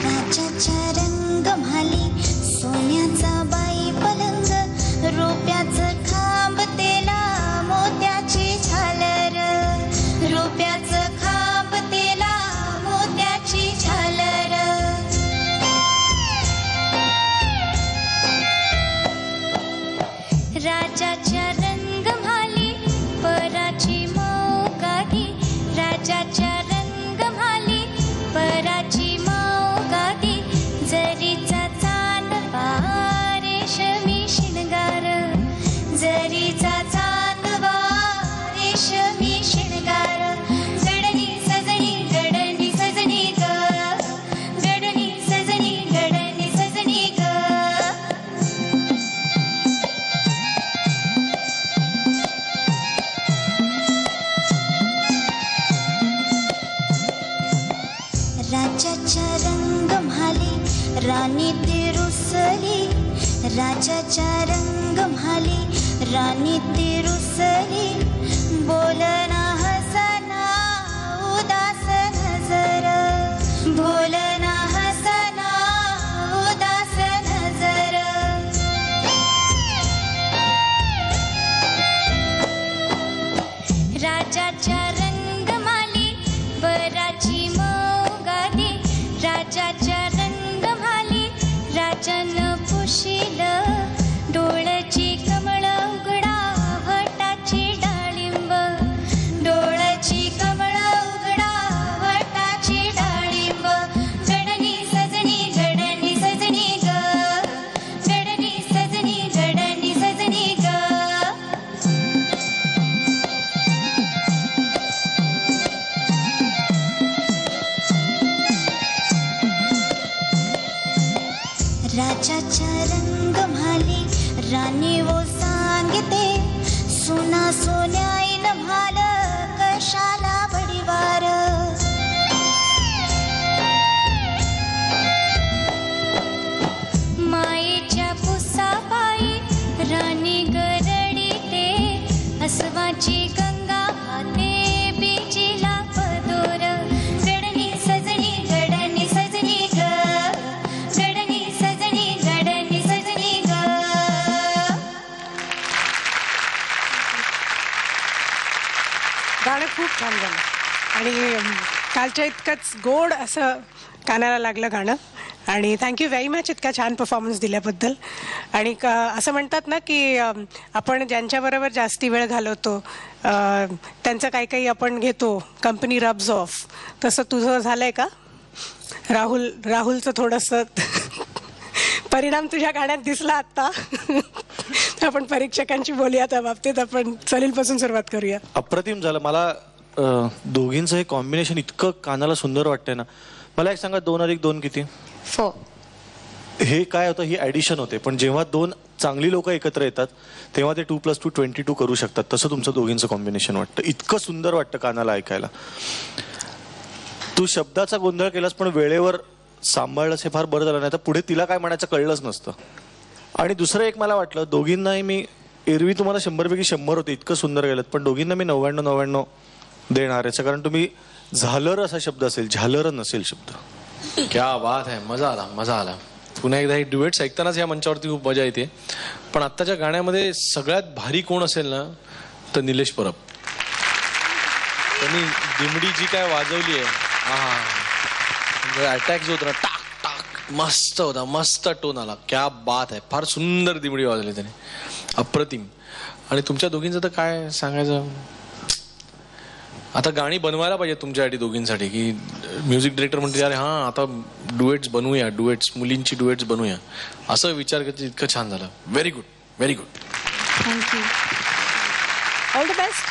राजाच्या रंगमाली सोन्याचा बाई पलंग, रुपयाचं खांब तेला मोत्याची झालर, रुपयाचं खांब तेला मोत्याची झालर. राजाच्या रंगमाली पराची मौकागी, राजाच्या रंगमाली पराची मौकागी, जरीचा चांदवा रेशमी शिणगार, जरीचा चांदवा रेशमी शिणगार. गडणी सजणी गडणी सजणी ग, गडणी सजणी गडणी सजणी ग. राजाच्या रंगमाली राणी ती रुसली, राजाच्या रंगमाली राणी ती रुसली, बोलना हसना उदास नजर, बोलना हसना उदास नजर. राजाच्या रंगमाली पराची मौगादी, राजाच्या रंगमाली राजन पुशील, डोळ्याची कमळ उघडा वटाची डाळिंब, डोळ्याची कमळ उघडा वटाची डाळिंब. गडणी सजणी गडणी सजणी ग, गडणी सजणी गडणी सजणी ग. राजाच्या रंगमाली राणी वो सांगते, सुना सोन्याईन भाल कशाला बडीवार. मायेच्या पुसापायी राणी गरडीते, अस्वाची गंगा वाहते बीजीला पदोर. गडणी सजणी गडणी सजणी ग, गडणी सजणी गडणी सजणी ग. गाणं खूप छान झालं आणि कालच्या इतकंच गोड असं कानाला लागलं गाणं. आणि थँक्यू व्हेरी मच इतका छान परफॉर्मन्स दिल्याबद्दल. आणि असं म्हणतात ना की आपण ज्यांच्याबरोबर जास्ती वेळ घालवतो त्यांचं काही काही आपण घेतो, कंपनी रब्स ऑफ. तसं तुझं झालंय का राहुलचं थोडंसं परिणाम तुझ्या गाण्यात दिसला आत्ता. तर आपण परीक्षकांची बोलूया त्या बाबतीत. आपण सलीलपासून सुरुवात करूया. अप्रतिम झालं. मला दोघींचं हे कॉम्बिनेशन इतकं कानाला सुंदर वाटतंय ना. मला एक सांगा, 2 + 2 किती? 4. हे काय होतं, ही ॲडिशन होते. पण जेव्हा 2 चांगली लोक एकत्र येतात तेव्हा ते 2 + 2 22 करू शकतात. तसं तुमचं दोघींचं कॉम्बिनेशन वाटतं. इतकं सुंदर वाटतं कानाला ऐकायला. तू शब्दाचा गोंधळ केलास पण वेळेवर सांभाळलंस, हे फार बरं झालं. नाही तर पुढे तिला काय म्हणायचं कळलंच नसतं. आणि दुसरं एक मला वाटलं, दोघींनाही मी एरवी तुम्हाला 100 पैकी 100 होते, इतकं सुंदर गेलं. पण दोघींना मी 99 देणार याचं कारण तुम्ही झालर असा शब्द असेल, झालर नसेल शब्द. क्या बात आहे. मजा आला मजा आला. पुन्हा एकदा हे ड्युएट्स ऐकतानाच या मंचावरती खूप मजा येते. पण आत्ताच्या गाण्यामध्ये सगळ्यात भारी कोण असेल ना तर निलेश परब. त्यांनी दिमडी जी काय वाजवली आहे, अटॅक जो होता ना, टाक टाक, मस्त होता, मस्त टोन आला. क्या बात आहे. फार सुंदर दिमडी वाजवली त्याने, अप्रतिम. आणि तुमच्या दोघींचं तर काय सांगायचं. आता गाणी बनवायला पाहिजे तुमच्यासाठी दोघींसाठी, की म्युझिक डिरेक्टर म्हणते अरे हां आता डुएट्स बनवूया, डुएट्स मुलींची डुएट्स बनवूया, असं विचार करते. इतकं छान झालं. Very good very good. Thank you. All the best.